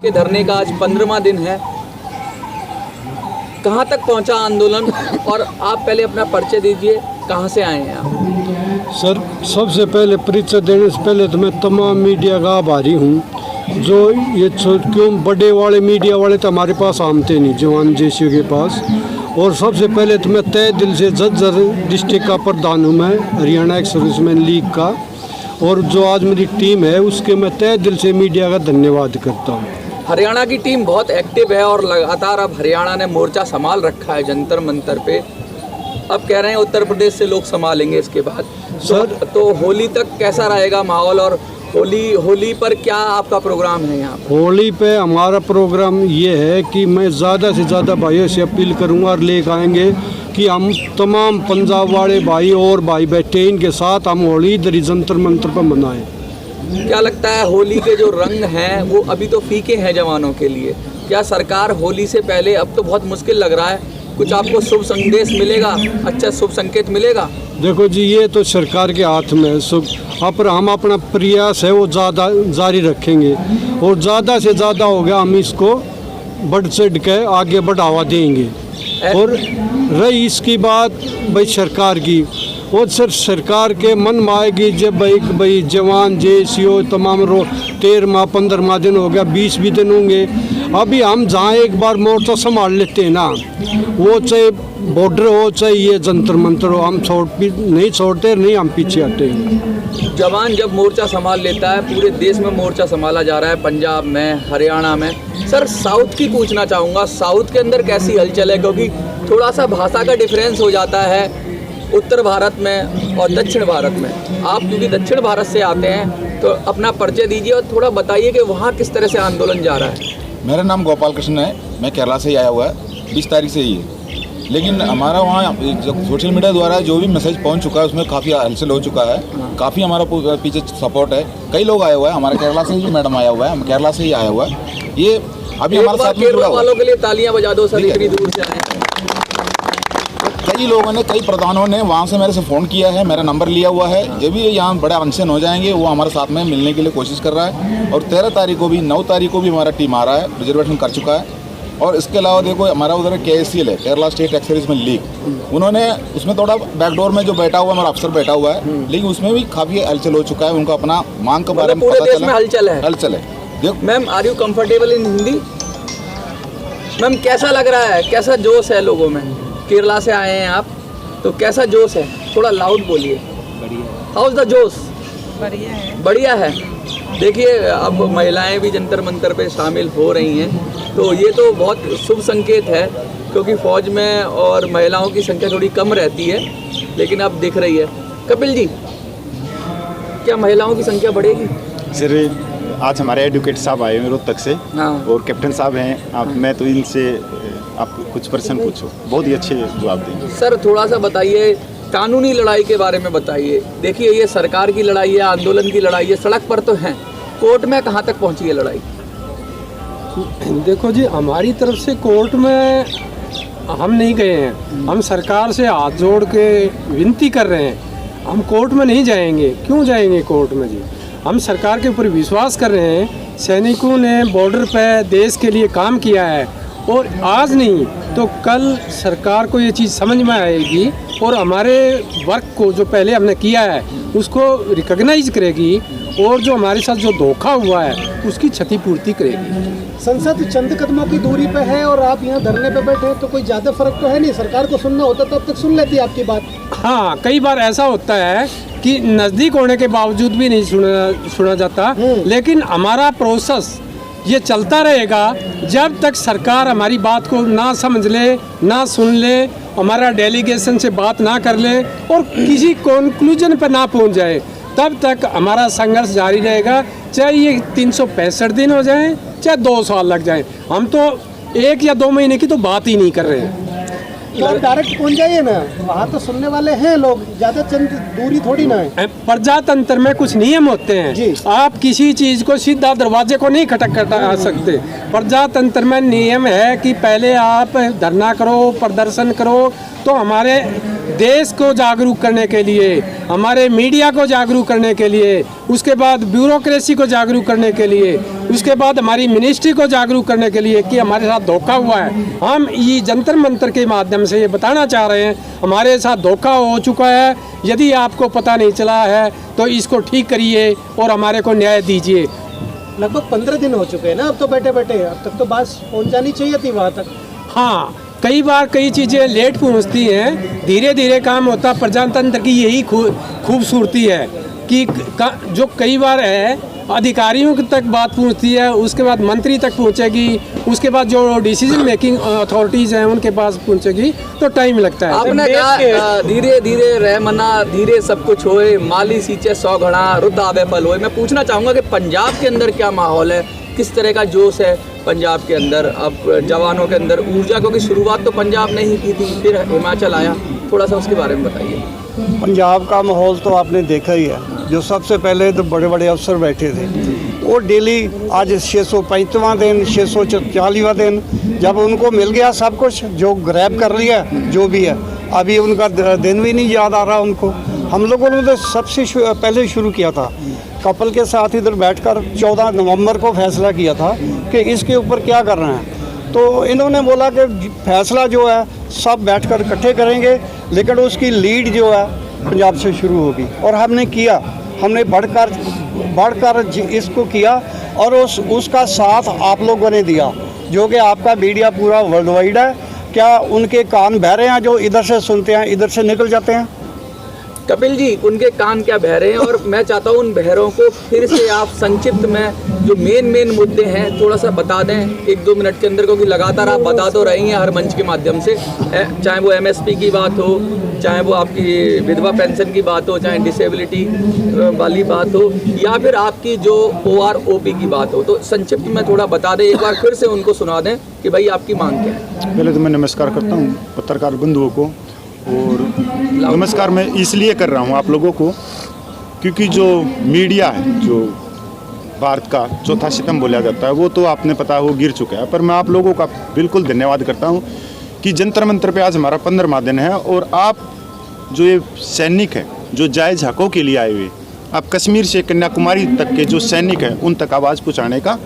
के धरने का आज 15वां दिन है। कहाँ तक पहुँचा आंदोलन और आप पहले अपना परिचय दीजिए, कहाँ से आए हैं आप? सर, सबसे पहले परिचय देने से पहले तो मैं तमाम मीडिया का आभारी हूँ जो ये क्यों बड़े वाले मीडिया वाले तो हमारे पास आमते नहीं, जवान जेसी के पास। और सबसे पहले तो मैं तय दिल से झज्जर डिस्ट्रिक्ट का प्रधान हूँ, मैं हरियाणा एक्स सर्विसमैन लीग का, और जो आज मेरी टीम है उसके मैं तय दिल से मीडिया का धन्यवाद करता हूँ। हरियाणा की टीम बहुत एक्टिव है और लगातार अब हरियाणा ने मोर्चा संभाल रखा है जंतर मंतर पे। अब कह रहे हैं उत्तर प्रदेश से लोग संभालेंगे इसके बाद। सर तो होली तक कैसा रहेगा माहौल, और होली पर क्या आपका प्रोग्राम है यहाँ पर? होली पे हमारा प्रोग्राम ये है कि मैं ज़्यादा से ज़्यादा भाइयों से अपील करूँगा और लेकर आएंगे कि हम तमाम पंजाब वाले भाई और भाई बैठे इनके साथ हम होली इधर जंतर मंतर पर मनाएं। क्या लगता है होली के जो रंग हैं वो अभी तो फीके हैं जवानों के लिए, क्या सरकार होली से पहले, अब तो बहुत मुश्किल लग रहा है, कुछ आपको शुभ संदेश मिलेगा, अच्छा शुभ संकेत मिलेगा? देखो जी, ये तो सरकार के हाथ में है शुभ, पर हम अपना प्रयास है वो ज़्यादा जारी रखेंगे और ज़्यादा से ज़्यादा हो गया हम इसको बढ़ चढ़ के आगे बढ़ावा देंगे। और रही इसकी बात भाई सरकार की, वो सर सरकार के मन में आएगी जब भाई जवान जेसीओ तमाम 13वां 15वां दिन हो गया, 20 भी दिन होंगे। अभी हम जहाँ एक बार मोर्चा संभाल लेते हैं ना, वो चाहे बॉर्डर हो चाहे ये जंतर मंतर हो, हम नहीं छोड़ते, नहीं हम पीछे हटेंगे। जवान जब मोर्चा संभाल लेता है, पूरे देश में मोर्चा संभाला जा रहा है, पंजाब में, हरियाणा में। सर साउथ की पूछना चाहूँगा, साउथ के अंदर कैसी हलचल है? क्योंकि थोड़ा सा भाषा का डिफरेंस हो जाता है उत्तर भारत में और दक्षिण भारत में। आप क्योंकि दक्षिण भारत से आते हैं तो अपना परिचय दीजिए और थोड़ा बताइए कि वहाँ किस तरह से आंदोलन जा रहा है। मेरा नाम गोपाल कृष्ण है, मैं केरला से ही आया हुआ है, 20 तारीख से ही है। लेकिन हमारा वहाँ सोशल मीडिया द्वारा जो भी मैसेज पहुँच चुका है उसमें काफ़ी हलचल हो चुका है, काफ़ी हमारा पीछे सपोर्ट है। कई लोग आए हुए हैं, हमारे केरला से ही मैडम आया हुआ है, केरला से ही आया हुआ है। ये अभी हमारे साथ में जुड़ा हुआ वालों के लिए तालियां बजा दो सर, इतनी दूर से आए। कई लोगों ने, कई प्रधानों ने वहाँ से मेरे से फ़ोन किया है, मेरा नंबर लिया हुआ है। जब भी यहाँ बड़े फंक्शन हो जाएंगे वो हमारे साथ में मिलने के लिए कोशिश कर रहा है। और 13 तारीख को भी, 9 तारीख को भी हमारा टीम आ रहा है, रिजर्वेशन कर चुका है। और इसके अलावा देखो हमारा उधर KSCL है, Kerala state ex serviceman league, उन्होंने उसमें थोड़ा बैकडोर में जो बैठा हुआ हमारा अफसर बैठा हुआ है, लेकिन उसमें भी काफ़ी हलचल हो चुका है। उनको अपना मांग के बारे में पता चला, हलचल है। देखो ma'am, are you comfortable in Hindi? Ma'am कैसा लग रहा है, कैसा जोश है लोगों में? केरला से आए हैं आप तो कैसा जोश है? थोड़ा लाउड बोलिए। हाउ इज द जोश? बढ़िया है। बढ़िया है। देखिए अब महिलाएं भी जंतर मंतर पे शामिल हो रही हैं, तो ये तो बहुत शुभ संकेत है, क्योंकि फौज में और महिलाओं की संख्या थोड़ी कम रहती है, लेकिन अब दिख रही है। कपिल जी, क्या महिलाओं की संख्या बढ़ेगी? सर आज हमारे एडवोकेट साहब आए हैं रोहतक से, और कैप्टन साहब हैं। आप मैं तो इनसे आप कुछ प्रश्न पूछो, बहुत ही अच्छे जवाब देंगे। सर थोड़ा सा बताइए, कानूनी लड़ाई के बारे में बताइए। देखिए ये सरकार की लड़ाई है, आंदोलन की लड़ाई है, सड़क पर तो हैं, कोर्ट में कहाँ तक पहुँची है लड़ाई? देखो जी, हमारी तरफ से कोर्ट में हम नहीं गए हैं। हम सरकार से हाथ जोड़ के विनती कर रहे हैं, हम कोर्ट में नहीं जाएंगे। क्यों जाएंगे कोर्ट में जी? हम सरकार के ऊपर विश्वास कर रहे हैं। सैनिकों ने बॉर्डर पे देश के लिए काम किया है, और आज नहीं तो कल सरकार को ये चीज़ समझ में आएगी और हमारे वर्क को जो पहले हमने किया है उसको रिकॉग्नाइज करेगी, और जो हमारे साथ जो धोखा हुआ है उसकी क्षतिपूर्ति करेगी। संसद चंद कदमों की दूरी पे है और आप यहाँ धरने पे बैठे हैं, तो कोई ज़्यादा फर्क तो है नहीं। सरकार को सुनना होता तो अब तक सुन लेती आपकी बात। हाँ, कई बार ऐसा होता है कि नज़दीक होने के बावजूद भी नहीं सुना जाता, लेकिन हमारा प्रोसेस ये चलता रहेगा जब तक सरकार हमारी बात को ना समझ ले, ना सुन ले, हमारा डेलीगेशन से बात ना कर ले और किसी कंक्लूजन पर ना पहुंच जाए, तब तक हमारा संघर्ष जारी रहेगा। चाहे ये 365 दिन हो जाए, चाहे 2 साल लग जाए। हम तो 1 या 2 महीने की तो बात ही नहीं कर रहे हैं। तो आप डायरेक्ट पहुंच जाइए ना, वहाँ तो सुनने वाले हैं लोग, ज़्यादा चंद दूरी थोड़ी ना है। प्रजातंत्र में कुछ नियम होते हैं, आप किसी चीज़ को सीधा दरवाजे को नहीं खटखटा सकते। प्रजातंत्र में नियम है कि पहले आप धरना करो, प्रदर्शन करो, तो हमारे देश को जागरूक करने के लिए, हमारे मीडिया को जागरूक करने के लिए, उसके बाद ब्यूरोक्रेसी को जागरूक करने के लिए, उसके बाद हमारी मिनिस्ट्री को जागरूक करने के लिए कि हमारे साथ धोखा हुआ है, हम ये जंतर मंतर के माध्यम से ये बताना चाह रहे हैं हमारे साथ धोखा हो चुका है। यदि आपको पता नहीं चला है तो इसको ठीक करिए और हमारे को न्याय दीजिए। लगभग 15 दिन हो चुके हैं ना अब तो बैठे बैठे, अब तक तो बात पहुंच जानी चाहिए थी वहाँ तक। हाँ, कई बार कई चीज़ें लेट पहुंचती हैं, धीरे धीरे काम होता। प्रजातंत्र की यही खूबसूरती है कि जो कई बार है अधिकारियों तक बात पहुंचती है, उसके बाद मंत्री तक पहुंचेगी, उसके बाद जो डिसीजन मेकिंग अथॉरिटीज़ हैं उनके पास पहुंचेगी, तो टाइम लगता है। आपने कहा धीरे धीरे रहमना, धीरे सब कुछ होए, माली सींचे 100 घड़ा, रुत आवे फल होए। मैं पूछना चाहूँगा कि पंजाब के अंदर क्या माहौल है, किस तरह का जोश है पंजाब के अंदर, अब जवानों के अंदर ऊर्जा, क्योंकि शुरुआत तो पंजाब ने ही की थी, फिर हिमाचल आया, थोड़ा सा उसके बारे में बताइए। पंजाब का माहौल तो आपने देखा ही है। जो सबसे पहले तो बड़े बड़े अफसर बैठे थे वो डेली, आज 635वां दिन, 640वां दिन, जब उनको मिल गया सब कुछ, जो ग्रैब कर लिया जो भी है, अभी उनका दिन भी नहीं याद आ रहा उनको। हम लोगों ने तो सबसे पहले शुरू किया था, कपल के साथ इधर बैठकर 14 नवंबर को फैसला किया था कि इसके ऊपर क्या करना है। तो इन्होंने बोला कि फैसला जो है सब बैठकर इकट्ठे करेंगे, लेकिन उसकी लीड जो है पंजाब से शुरू होगी। और हमने किया, हमने बढ़कर इसको किया और उसका साथ आप लोगों ने दिया, जो कि आपका मीडिया पूरा वर्ल्ड वाइड है। क्या उनके कान बह रहे हैं जो इधर से सुनते हैं, इधर से निकल जाते हैं? कपिल जी, उनके कान क्या बह रहे हैं? और मैं चाहता हूँ उन बहरों को फिर से आप संक्षिप्त में जो मेन मुद्दे हैं थोड़ा सा बता दें 1-2 मिनट के अंदर, क्योंकि लगातार आप बता तो रही हैं हर मंच के माध्यम से, चाहे वो MSP की बात हो, चाहे वो आपकी विधवा पेंशन की बात हो, चाहे डिसेबिलिटी वाली बात हो, या फिर आपकी जो OROP की बात हो। तो संक्षिप्त में थोड़ा बता दें, एक बार फिर से उनको सुना दें कि भाई आपकी मांग क्या है। पहले तो मैं नमस्कार करता हूँ पत्रकार बंधुओं को, और नमस्कार मैं इसलिए कर रहा हूँ आप लोगों को क्योंकि जो मीडिया है, जो भारत का चौथा सितम बोला जाता है, वो तो आपने पता वो गिर चुका है। पर मैं आप लोगों का बिल्कुल धन्यवाद करता हूँ कि जंतर मंतर पे आज हमारा 15वां दिन है, और आप जो ये सैनिक हैं जो जायज़ हकों के लिए आए हुए, आप कश्मीर से कन्याकुमारी तक के जो सैनिक हैं उन तक आवाज़ पहुँचाने का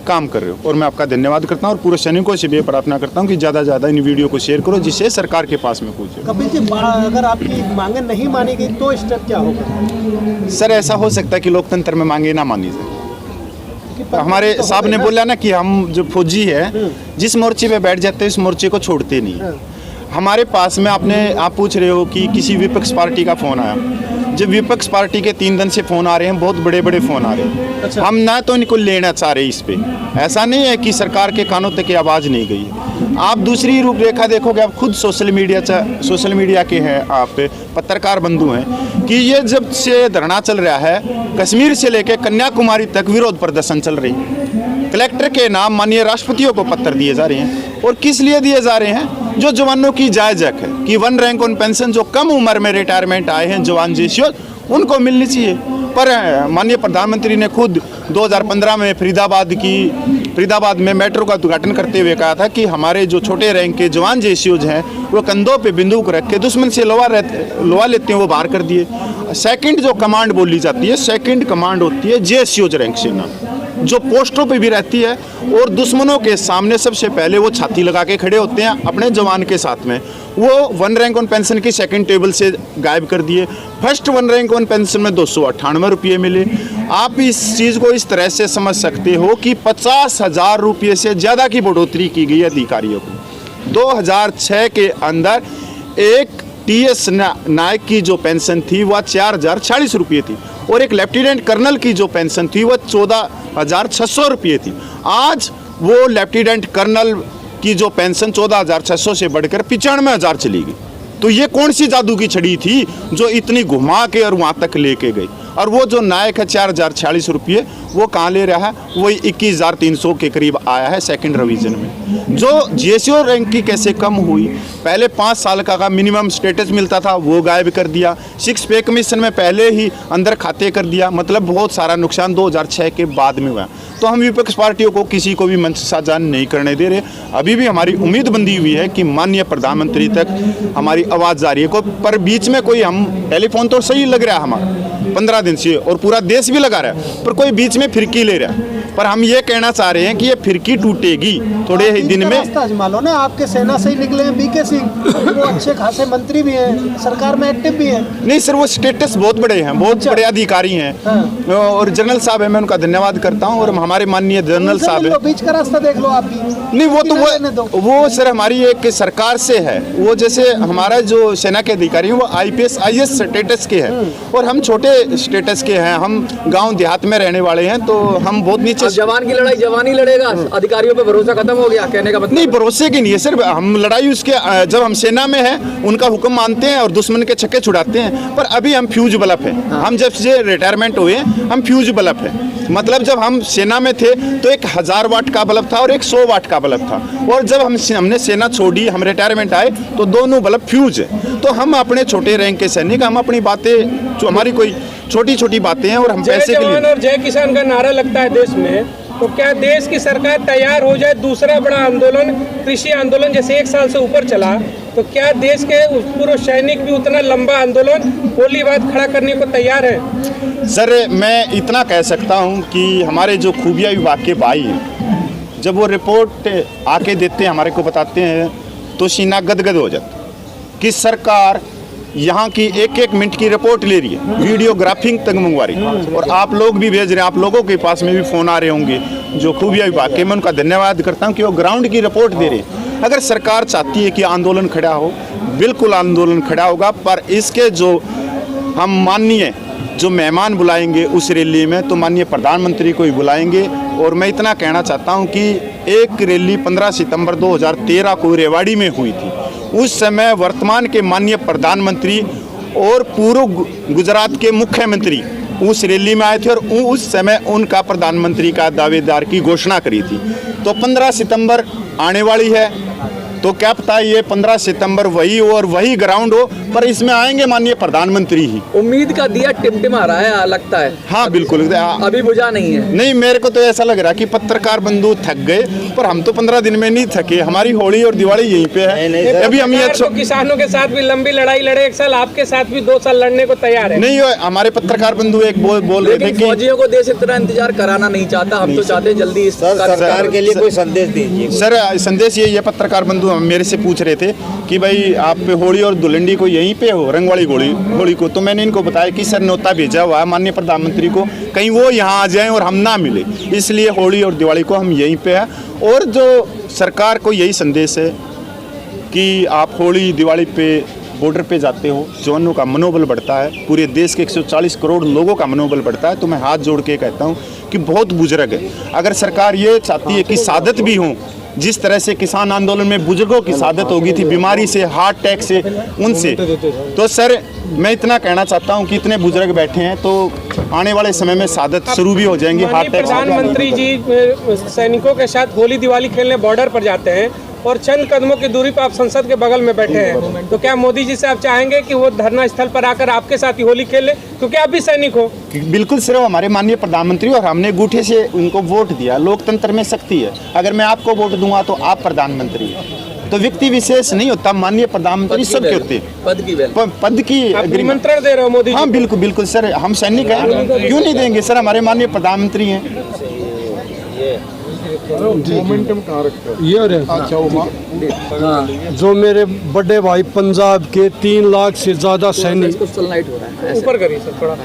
काम कर रहे हो, और मैं आपका धन्यवाद करता हूँ। और पूरे सैनिकों से भी प्रार्थना करता हूँ कि ज़्यादा से ज़्यादा इन वीडियो को शेयर करो, जिससे सरकार के पास में पहुँचे। कपिल जी, अगर आपकी मांगे नहीं मानी गई तो स्टेप क्या होगा? सर, ऐसा हो सकता है कि लोकतंत्र में मांगे ना मानी जाए। हमारे साहब ने बोला ना कि हम जो फौजी है जिस मोर्चे पे बैठ जाते हैं उस मोर्चे को छोड़ते नहीं। हमारे पास में आप पूछ रहे हो कि किसी विपक्ष पार्टी का फ़ोन आया, जब विपक्ष पार्टी के 3 दिन से फ़ोन आ रहे हैं, बहुत बड़े बड़े फ़ोन आ रहे हैं। अच्छा। हम ना तो इनको लेना चाह रहे इस पे, ऐसा नहीं है कि सरकार के कानों तक की आवाज़ नहीं गई है। आप दूसरी रूपरेखा देखोगे, आप खुद सोशल मीडिया के हैं, आप पत्रकार बंधु हैं, कि ये जब से धरना चल रहा है कश्मीर से लेकर कन्याकुमारी तक विरोध प्रदर्शन चल रही है। कलेक्टर के नाम माननीय राष्ट्रपतियों को पत्र दिए जा रहे हैं, और किस लिए दिए जा रहे हैं? जो जवानों की जायज़ हक है कि 1 रैंक ऑन पेंशन, जो कम उम्र में रिटायरमेंट आए हैं जवान जेसीओ, उनको मिलनी चाहिए। पर माननीय प्रधानमंत्री ने खुद 2015 में फरीदाबाद में मेट्रो का उद्घाटन करते हुए कहा था कि हमारे जो छोटे रैंक के जवान जेसीओज हैं वो कंधों पे बंदूक रख के दुश्मन से लोहा लेते हैं, वो बाहर कर दिए। सेकंड जो कमांड बोली जाती है, सेकंड कमांड होती है जेसीओज रैंक सेना, जो पोस्टों पे भी रहती है, और दुश्मनों के सामने सबसे पहले वो छाती लगा के खड़े होते हैं अपने जवान के साथ में। वो 1 रैंक ऑन पेंशन की सेकंड टेबल से गायब कर दिए। फर्स्ट 1 रैंक ऑन पेंशन में 298 रुपये मिले। आप इस चीज़ को इस तरह से समझ सकते हो कि 50,000 रुपये से ज़्यादा की बढ़ोतरी की गई अधिकारियों को। 2006 के अंदर एक TS नायक की जो पेंशन थी वह 4,040 रुपये थी, और एक लेफ्टिनेंट कर्नल की जो पेंशन थी वह 14,600 रुपये थी। आज वो लेफ्टिनेंट कर्नल की जो पेंशन 14,600 से बढ़कर 95,000 चली गई। तो ये कौन सी जादू की छड़ी थी जो इतनी घुमा के और वहाँ तक लेके गई? और वो जो नायक है 4046 रुपये वो कहाँ ले रहा है, वही 21,300 के करीब आया है सेकंड रिवीजन में। जो जीएसओ रैंक की कैसे कम हुई, पहले 5 साल का मिनिमम स्टेटस मिलता था वो गायब कर दिया, 6 पे कमीशन में पहले ही अंदर खाते कर दिया, मतलब बहुत सारा नुकसान 2006 के बाद में हुआ। तो हम विपक्ष पार्टियों को किसी को भी मंच साझा नहीं करने दे रहे। अभी भी हमारी उम्मीद बंधी हुई है कि माननीय प्रधानमंत्री तक हमारी आवाज़ जा रही है। पर बीच में कोई, हम टेलीफोन तो सही लग रहा है हमारा 15 दिन से और पूरा देश भी लगा रहा है, पर कोई बीच में फिरकी ले रहा है। पर हम ये कहना चाह रहे हैं कि ये फिरकी टूटेगी थोड़े ही दिन में। रास्ता आजमा लो ना, आपके सेना से ही निकले हैं बीके सिंह, वो अच्छे खासे मंत्री भी हैं, सरकार में एक्टिव भी हैं। नहीं सर, वो स्टेटस बहुत बड़े हैं, बहुत बड़े अधिकारी हैं और जनरल साहब है, मैं उनका धन्यवाद करता हूँ। और हमारे माननीय जनरल साहब है, बीच का रास्ता देख लो आप भी। नहीं वो सर हमारी एक सरकार से है, वो जैसे हमारा जो सेना के अधिकारी हैं वो IPS IAS स्टेटस के हैं और हम छोटे स्टेटस के हैं, हम गांव देहात में रहने वाले हैं, तो हम बहुत नीचे। जवान की लड़ाई जवान ही लड़ेगा, अधिकारियों पे भरोसा खत्म हो गया कहने का मतलब? नहीं, भरोसे की नहीं है सर, हम लड़ाई उसके जब हम सेना में हैं उनका हुक्म मानते हैं और दुश्मन के छक्के छुड़ाते हैं। पर अभी हम फ्यूज बल्ब है, हम जब से रिटायरमेंट हुए हम फ्यूज बल्ब है। मतलब जब हम सेना में थे तो एक 1000 वाट का बल्ब था और एक 100 वाट का बल्ब था, और जब हमने सेना छोड़ी, हम रिटायरमेंट आए तो दोनों बल्ब फ्यूज है। तो हम अपने छोटे रैंक के सैनिक, हम अपनी बातें जो हमारी कोई छोटी छोटी बातें हैं और हम पैसे के लिए। और जय किसान का नारा लगता है देश में, तो क्या देश की सरकार तैयार हो जाए दूसरा बड़ा आंदोलन, कृषि आंदोलन जैसे 1 साल से ऊपर चला, तो क्या देश के पूर्व सैनिक भी उतना लंबा आंदोलन होली बाद खड़ा करने को तैयार है? सर मैं इतना कह सकता हूं कि हमारे जो खुफिया विभाग के भाई हैं, जब वो रिपोर्ट आके देते हैं, हमारे को बताते हैं, तो सीना गदगद हो जाता कि सरकार यहाँ की 1-1 मिनट की रिपोर्ट ले रही है, वीडियोग्राफिंग तक मंगवा रही है, और आप लोग भी भेज रहे हैं, आप लोगों के पास में भी फ़ोन आ रहे होंगे जो खुफिया विभाग के। मैं उनका धन्यवाद करता हूँ कि वो ग्राउंड की रिपोर्ट दे रहे हैं। अगर सरकार चाहती है कि आंदोलन खड़ा हो, बिल्कुल आंदोलन खड़ा होगा, पर इसके जो हम माननीय जो मेहमान बुलाएंगे उस रैली में, तो माननीय प्रधानमंत्री को ही बुलाएंगे। और मैं इतना कहना चाहता हूं कि एक रैली 15 सितंबर 2013 को रेवाड़ी में हुई थी, उस समय वर्तमान के माननीय प्रधानमंत्री और पूर्व गुजरात के मुख्यमंत्री उस रैली में आए थे और उस समय उनका प्रधानमंत्री का दावेदार की घोषणा करी थी। तो 15 सितंबर आने वाली है, तो क्या पता ये 15 सितंबर वही हो और वही ग्राउंड हो, पर इसमें आएंगे माननीय प्रधानमंत्री ही। उम्मीद का दिया टिमटिमा रहा है लगता है। हाँ बिल्कुल, अभी बुझा नहीं है। नहीं, मेरे को तो ऐसा लग रहा है कि पत्रकार बंधु थक गए, पर हम तो 15 दिन में नहीं थके, हमारी होली और दिवाली यहीं पे है। अभी हम ये किसानों के साथ भी लंबी लड़ाई लड़े 1 साल, आपके साथ भी 2 साल लड़ने को तैयार है। नहीं, हमारे पत्रकार बंधु एक बोल रहे थे कि फौजियों को देश इतना इंतजार कराना नहीं चाहता, हम तो चाहते जल्दी सरकार के लिए कोई संदेश दीजिए। सर संदेश ये पत्रकार बंधु मेरे से पूछ रहे थे कि भाई आप होली और धुलंडी को यहीं पे हो, रंगवाड़ी होली को, तो मैंने इनको बताया कि सर न्योता भेजा हुआ है माननीय प्रधानमंत्री को, कहीं वो यहाँ आ जाएं और हम ना मिले, इसलिए होली और दिवाली को हम यहीं पे हैं। और जो सरकार को यही संदेश है कि आप होली दिवाली पे बॉर्डर पे जाते हो, जवानों का मनोबल बढ़ता है, पूरे देश के 140 करोड़ लोगों का मनोबल बढ़ता है। तो मैं हाथ जोड़ के कहता हूँ कि बहुत बुजुर्ग है, अगर सरकार ये चाहती है कि शहादत भी हो, जिस तरह से किसान आंदोलन में बुजुर्गों की शहादत हो गई थी बीमारी से, हार्ट अटैक से, उनसे, तो सर मैं इतना कहना चाहता हूं कि इतने बुजुर्ग बैठे हैं तो आने वाले समय में शहादत शुरू भी हो जाएंगी हार्ट अटैक। प्रधानमंत्री जी सैनिकों के साथ होली दिवाली खेलने बॉर्डर पर जाते हैं और चंद कदमों की दूरी पर आप संसद के बगल में बैठे हैं, तो क्या मोदी जी से आप चाहेंगे कि वो धरना स्थल पर आकर आपके साथ ही होली खेल ले, क्योंकि आप भी सैनिक हो? बिल्कुल सर, हमारे माननीय प्रधानमंत्री और हमने अंगूठे से उनको वोट दिया, लोकतंत्र में शक्ति है, अगर मैं आपको वोट दूंगा तो आप प्रधानमंत्री हैं, तो व्यक्ति विशेष नहीं होता, माननीय प्रधानमंत्री सबके होते हैं, पद की निमंत्रण दे रहे हो मोदी? हाँ बिल्कुल बिल्कुल सर, हम सैनिक हैं, क्यों नहीं देंगे सर, हमारे माननीय प्रधानमंत्री हैं। मोमेंटम कहाँ रखते हो? ये जो मेरे बड़े भाई पंजाब के 3 लाख से ज्यादा सैनिक, ऊपर करिए सर थोड़ा।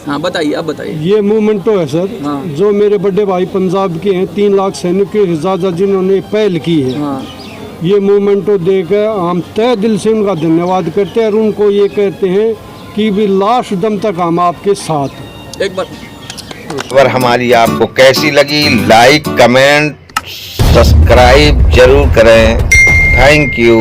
हाँ बताइए, अब बताइए। ये मूवमेंटो है सर, हाँ। जो मेरे बड़े भाई पंजाब के हैं 3 लाख सैनिक के ज्यादा जिन्होंने पहल की है, हाँ। ये मूवमेंटो देकर हम तहे दिल से उनका धन्यवाद करते हैं और उनको ये कहते हैं कि भी लास्ट दम तक हम आपके साथ। एक बार खबर हमारी आपको कैसी लगी, लाइक कमेंट सब्सक्राइब जरूर करें। Thank you.